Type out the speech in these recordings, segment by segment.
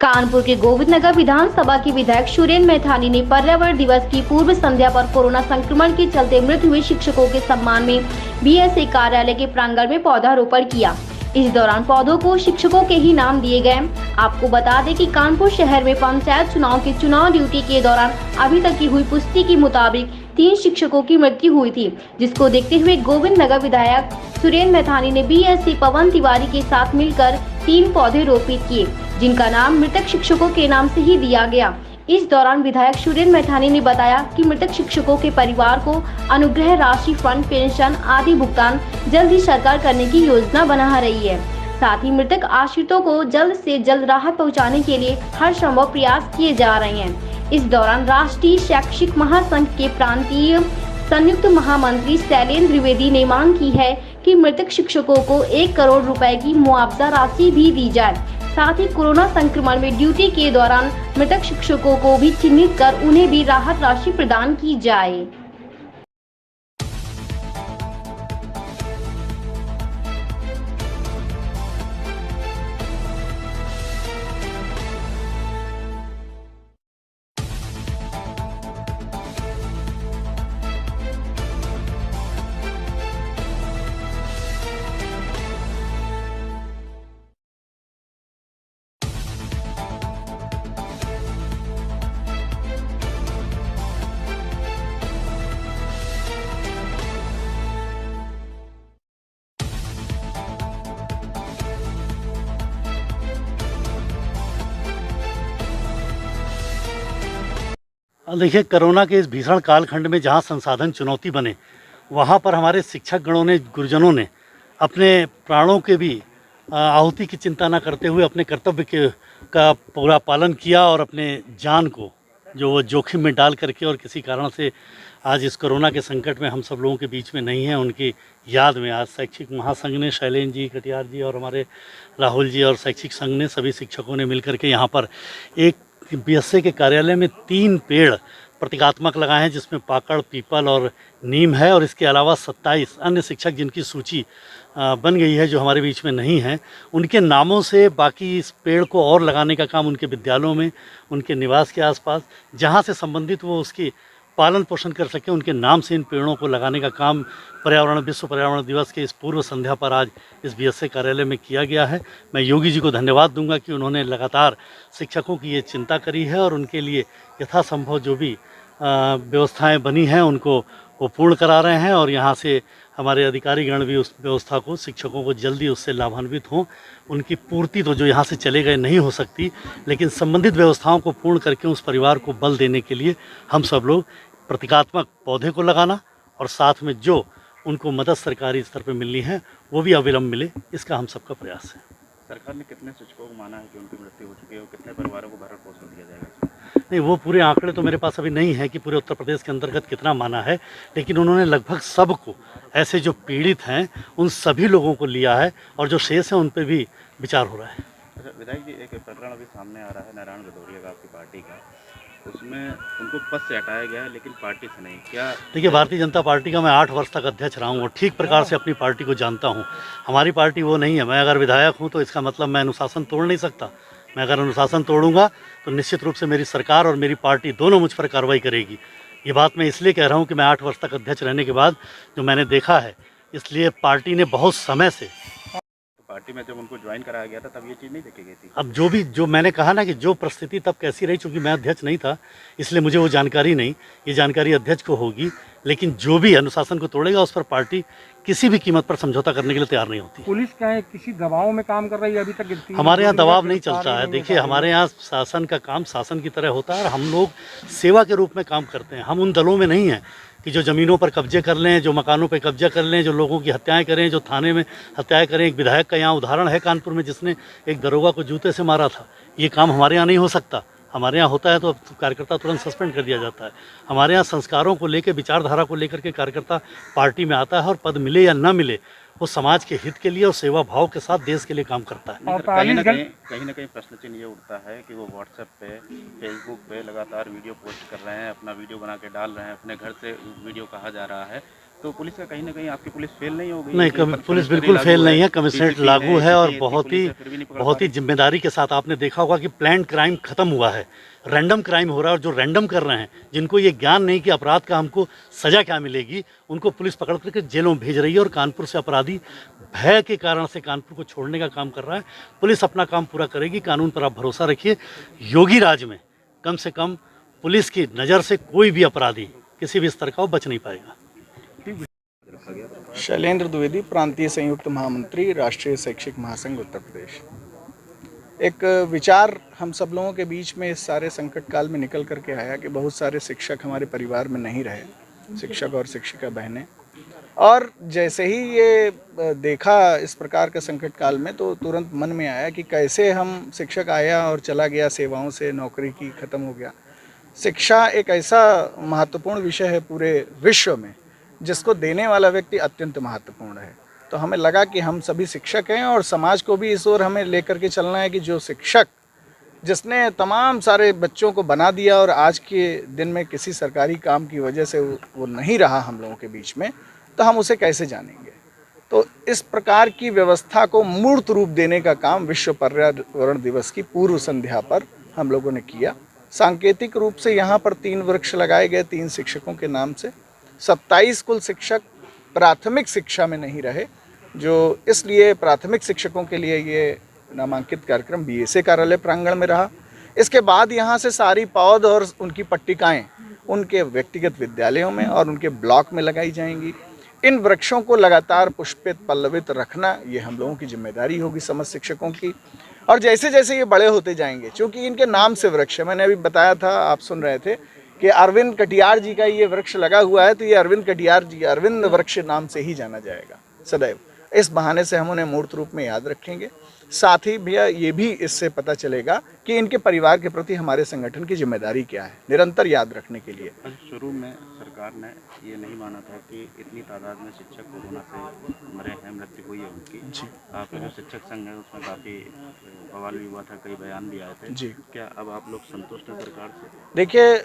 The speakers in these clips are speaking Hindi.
कानपुर के गोविंदनगर विधानसभा की विधायक सुरेंद्र मैथानी ने पर्यावरण दिवस की पूर्व संध्या पर कोरोना संक्रमण के चलते मृत हुए शिक्षकों के सम्मान में बीएसए कार्यालय के प्रांगण में पौधारोपण किया। इस दौरान पौधों को शिक्षकों के ही नाम दिए गए। आपको बता दें कि कानपुर शहर में पंचायत चुनाव की चुनाव ड्यूटी के दौरान अभी तक की हुई पुष्टि के मुताबिक 3 शिक्षकों की मृत्यु हुई थी, जिसको देखते हुए गोविंदनगर विधायक सुरेंद्र मैथानी ने बीएसए पवन तिवारी के साथ मिलकर 3 पौधे रोपित किए, जिनका नाम मृतक शिक्षकों के नाम से ही दिया गया। इस दौरान विधायक सुरेंद्र मैथानी ने बताया कि मृतक शिक्षकों के परिवार को अनुग्रह राशि, फंड, पेंशन आदि भुगतान जल्द ही सरकार करने की योजना बना रही है। साथ ही मृतक आश्रितों को जल्द से जल्द राहत पहुंचाने के लिए हर संभव प्रयास किए जा रहे हैं। इस दौरान राष्ट्रीय शैक्षिक महासंघ के प्रांतीय संयुक्त महामंत्री शैलेंद्र द्विवेदी ने मांग की है कि मृतक शिक्षकों को 1 करोड़ रुपए की मुआवजा राशि भी दी जाए। साथ ही कोरोना संक्रमण में ड्यूटी के दौरान मृतक शिक्षकों को भी चिन्हित कर उन्हें भी राहत राशि प्रदान की जाए। देखिए, कोरोना के इस भीषण कालखंड में जहाँ संसाधन चुनौती बने, वहाँ पर हमारे शिक्षक गणों ने, गुरुजनों ने अपने प्राणों के भी आहुति की चिंता न करते हुए अपने कर्तव्य का पूरा पालन किया और अपने जान को जो वो जोखिम में डाल करके और किसी कारण से आज इस कोरोना के संकट में हम सब लोगों के बीच में नहीं हैं, उनकी याद में आज शैक्षिक महासंघ ने, शैलेंद्र जी, कटियार जी और हमारे राहुल जी और शैक्षिक संघ ने, सभी शिक्षकों ने मिल करके यहाँ पर एक बीएसए के कार्यालय में 3 पेड़ प्रतीकात्मक लगाए हैं, जिसमें पाकड़, पीपल और नीम है। और इसके अलावा 27 अन्य शिक्षक जिनकी सूची बन गई है, जो हमारे बीच में नहीं हैं, उनके नामों से बाकी इस पेड़ को और लगाने का काम उनके विद्यालयों में, उनके निवास के आसपास जहाँ से संबंधित वो उसकी पालन पोषण कर सकें, उनके नाम से इन पेड़ों को लगाने का काम विश्व पर्यावरण दिवस के इस पूर्व संध्या पर आज इस बीएसए कार्यालय में किया गया है। मैं योगी जी को धन्यवाद दूंगा कि उन्होंने लगातार शिक्षकों की ये चिंता करी है और उनके लिए यथासंभव जो भी व्यवस्थाएं बनी हैं उनको वो पूर्ण करा रहे हैं। और यहाँ से हमारे अधिकारीगण भी उस व्यवस्था को, शिक्षकों को जल्दी उससे लाभान्वित हों। उनकी पूर्ति तो जो यहाँ से चले गए नहीं हो सकती, लेकिन संबंधित व्यवस्थाओं को पूर्ण करके उस परिवार को बल देने के लिए हम सब लोग प्रतीकात्मक पौधे को लगाना और साथ में जो उनको मदद सरकारी स्तर पर मिलनी है वो भी अविलंब मिले, इसका हम सबका प्रयास है। सरकार ने कितने शिक्षकों को माना है कि उनकी मृत्यु हो चुकी है और कितने परिवारों को भरण पोषण दिया जाएगा? नहीं, वो पूरे आंकड़े तो मेरे पास अभी नहीं है कि पूरे उत्तर प्रदेश के अंतर्गत कितना माना है, लेकिन उन्होंने लगभग सबको, ऐसे जो पीड़ित हैं उन सभी लोगों को लिया है और जो शेष है उन पर भी विचार हो रहा है। अच्छा विधायक जी, एक प्रकरण अभी सामने आ रहा है नारायण भदौरिया का, आपकी पार्टी का, उसमें उनको पद से हटाया गया है लेकिन पार्टी से नहीं। क्या देखिए, भारतीय जनता पार्टी का मैं 8 वर्ष तक अध्यक्ष रहा हूँ और ठीक प्रकार से अपनी पार्टी को जानता हूँ। हमारी पार्टी वो नहीं है। मैं अगर विधायक हूँ तो इसका मतलब मैं अनुशासन तोड़ नहीं सकता। मैं अगर अनुशासन तोड़ूंगा तो निश्चित रूप से मेरी सरकार और मेरी पार्टी दोनों मुझ पर कार्रवाई करेगी। ये बात मैं इसलिए कह रहा हूँ कि मैं 8 वर्ष तक अध्यक्ष रहने के बाद जो मैंने देखा है, इसलिए पार्टी ने बहुत समय से, पार्टी में जब उनको ज्वाइन कराया गया था तब ये चीज़ नहीं देखी गई थी। अब जो मैंने कहा ना कि जो परिस्थिति तब कैसी रही, चूंकि मैं अध्यक्ष नहीं था इसलिए मुझे वो जानकारी नहीं, ये जानकारी अध्यक्ष को होगी। लेकिन जो भी अनुशासन को तोड़ेगा उस पर पार्टी किसी भी कीमत पर समझौता करने के लिए तैयार नहीं होती। पुलिस क्या है, किसी दबाव में काम कर रही है? अभी तक हमारे यहाँ दबाव नहीं चलता है। देखिए, हमारे यहाँ शासन का काम शासन की तरह होता है और हम लोग सेवा के रूप में काम करते हैं। हम उन दलों में नहीं हैं कि जो ज़मीनों पर कब्जे कर लें, जो मकानों पर कब्जा कर लें, जो लोगों की हत्याएं करें, जो थाने में हत्याएं करें। एक विधायक का यहाँ उदाहरण है कानपुर में, जिसने एक दरोगा को जूते से मारा था। ये काम हमारे यहाँ नहीं हो सकता। हमारे यहाँ होता है तो कार्यकर्ता तुरंत सस्पेंड कर दिया जाता है। हमारे यहाँ संस्कारों को लेकर, विचारधारा को लेकर के कार्यकर्ता पार्टी में आता है और पद मिले या न मिले वो समाज के हित के लिए और सेवा भाव के साथ देश के लिए काम करता है। और कहीं ना कहीं प्रश्न चिन्ह ये उठता है कि वो व्हाट्सएप पे, फेसबुक पे लगातार वीडियो पोस्ट कर रहे हैं, अपना वीडियो बना के डाल रहे हैं, अपने घर से वीडियो कहा जा रहा है। तो पुलिस का कहीं ना कहीं आपकी पुलिस फेल नहीं हो गई? नहीं, पुलिस बिल्कुल फेल नहीं है, कमिश्नरेट लागू है और बहुत ही जिम्मेदारी के साथ। आपने देखा होगा कि प्लान्ड क्राइम खत्म हुआ है, रैंडम क्राइम हो रहा है, और जो रैंडम कर रहे हैं, जिनको ये ज्ञान नहीं कि अपराध का हमको सज़ा क्या मिलेगी, उनको पुलिस पकड़ करके जेलों में भेज रही है। और कानपुर से अपराधी भय के कारण से कानपुर को छोड़ने का काम कर रहा है। पुलिस अपना काम पूरा करेगी, कानून पर आप भरोसा रखिए। योगी राज में कम से कम पुलिस की नज़र से कोई भी अपराधी किसी भी स्तर का वो बच नहीं पाएगा। शैलेंद्र द्विवेदी, प्रांतीय संयुक्त महामंत्री, राष्ट्रीय शैक्षिक महासंघ उत्तर प्रदेश। एक विचार हम सब लोगों के बीच में इस सारे संकट काल में निकल करके आया कि बहुत सारे शिक्षक हमारे परिवार में नहीं रहे, शिक्षक और शिक्षिका बहनें। और जैसे ही ये देखा इस प्रकार का संकट काल में, तो तुरंत मन में आया कि कैसे हम शिक्षक आया और चला गया, सेवाओं से नौकरी की ख़त्म हो गया। शिक्षा एक ऐसा महत्वपूर्ण विषय है पूरे विश्व में जिसको देने वाला व्यक्ति अत्यंत महत्वपूर्ण है। तो हमें लगा कि हम सभी शिक्षक हैं और समाज को भी इस ओर हमें लेकर के चलना है कि जो शिक्षक जिसने तमाम सारे बच्चों को बना दिया और आज के दिन में किसी सरकारी काम की वजह से वो नहीं रहा हम लोगों के बीच में, तो हम उसे कैसे जानेंगे। तो इस प्रकार की व्यवस्था को मूर्त रूप देने का काम विश्व पर्यावरण दिवस की पूर्व संध्या पर हम लोगों ने किया। सांकेतिक रूप से यहाँ पर 3 वृक्ष लगाए गए 3 शिक्षकों के नाम से। 27 कुल शिक्षक प्राथमिक शिक्षा में नहीं रहे, जो इसलिए प्राथमिक शिक्षकों के लिए ये नामांकित कार्यक्रम बीएसए कार्यालय प्रांगण में रहा। इसके बाद यहाँ से सारी पौध और उनकी पट्टिकाएं उनके व्यक्तिगत विद्यालयों में और उनके ब्लॉक में लगाई जाएंगी। इन वृक्षों को लगातार पुष्पित पल्लवित रखना ये हम लोगों की जिम्मेदारी होगी समस्त शिक्षकों की। और जैसे जैसे ये बड़े होते जाएंगे, क्योंकि इनके नाम से वृक्ष है, मैंने अभी बताया था, आप सुन रहे थे कि अरविंद कटियार जी का ये वृक्ष लगा हुआ है, तो ये अरविंद कटियार जी अरविंद वृक्ष नाम से ही जाना जाएगा सदैव। इस बहाने से हम उन्हें मूर्त रूप में याद रखेंगे। साथ ही भैया ये भी इससे पता चलेगा कि इनके परिवार के प्रति हमारे संगठन की जिम्मेदारी क्या है, निरंतर याद रखने के लिए। शुरू में सरकार ने ये नहीं माना था कि इतनी तादाद में शिक्षक कोरोना से मरे हैं, मृत्यु हुई है उनकी। जी, आपका जो शिक्षक संघ है उसमें काफ़ी बवाल भी हुआ था, कई बयान भी आए थे। जी, क्या अब आप लोग संतुष्ट हैं सरकार से? देखिए,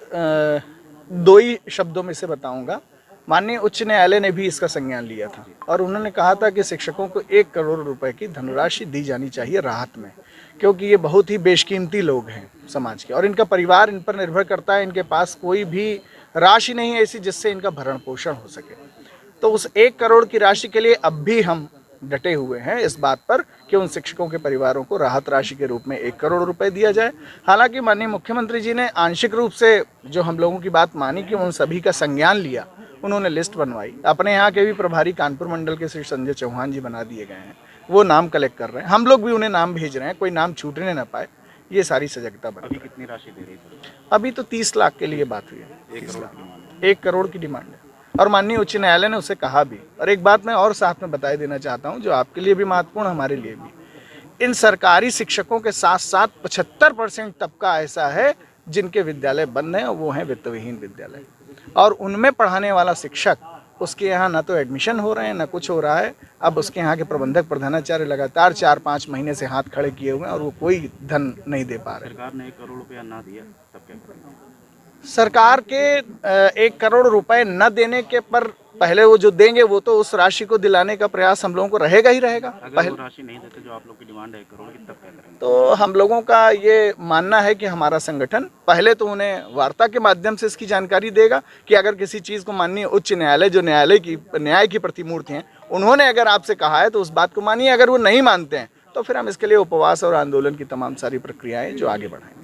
2 ही शब्दों में से बताऊंगा। माननीय उच्च न्यायालय ने भी इसका संज्ञान लिया था और उन्होंने कहा था कि शिक्षकों को 1 करोड़ रुपए की धनराशि दी जानी चाहिए राहत में, क्योंकि ये बहुत ही बेशकीमती लोग हैं समाज के और इनका परिवार इन पर निर्भर करता है। इनके पास कोई भी राशि नहीं ऐसी जिससे इनका भरण पोषण हो सके। तो उस 1 करोड़ की राशि के लिए अब भी हम डटे हुए हैं इस बात पर कि उन शिक्षकों के परिवारों को राहत राशि के रूप में 1 करोड़ रुपए दिया जाए। हालांकि माननीय मुख्यमंत्री जी ने आंशिक रूप से जो हम लोगों की बात मानी कि उन सभी का संज्ञान लिया, उन्होंने लिस्ट बनवाई। अपने यहाँ के भी प्रभारी कानपुर मंडल के श्री संजय चौहान जी बना दिए गए हैं, वो नाम कलेक्ट कर रहे हैं। हम लोग भी उन्हें नाम भेज रहे हैं, कोई नाम छूटने ना पाए, ये सारी सजगता बनी। अभी कितनी राशि दे रही है? अभी तो 30 लाख के लिए बात हुई है। 1 करोड़ की डिमांड है और माननीय उच्च न्यायालय ने उसे कहा भी। और एक बात मैं और साथ में बताए देना चाहता हूँ, जो आपके लिए भी महत्वपूर्ण, हमारे लिए भी। इन सरकारी शिक्षकों के साथ साथ 75% तबका ऐसा है जिनके विद्यालय बंद हैं और वो हैं वित्तविहीन विद्यालय। और उनमें पढ़ाने वाला शिक्षक, उसके यहाँ ना तो एडमिशन हो रहे हैं ना कुछ हो रहा है। अब उसके यहाँ के प्रबंधक प्रधानाचार्य लगातार 4-5 महीने से हाथ खड़े किए हुए हैं और वो कोई धन नहीं दे पा रहे। सरकार ने 1 करोड़ रुपया ना दिया तब क्या करेंगे? सरकार के 1 करोड़ रुपए न देने के पर पहले वो जो देंगे वो तो उस राशि को दिलाने का प्रयास हम लोगों को रहेगा ही रहेगा। अगर वो राशि नहीं देते जो आप लोग की डिमांड है 1 करोड़ की, तब क्या करेंगे? तो हम लोगों का ये मानना है कि हमारा संगठन पहले तो उन्हें वार्ता के माध्यम से इसकी जानकारी देगा कि अगर किसी चीज़ को माननीय उच्च न्यायालय, जो न्याय की प्रतिमूर्ति हैं, उन्होंने अगर आपसे कहा है तो उस बात को मानिए। अगर वो नहीं मानते हैं तो फिर हम इसके लिए उपवास और आंदोलन की तमाम सारी प्रक्रियाएं जो आगे बढ़ाएंगे।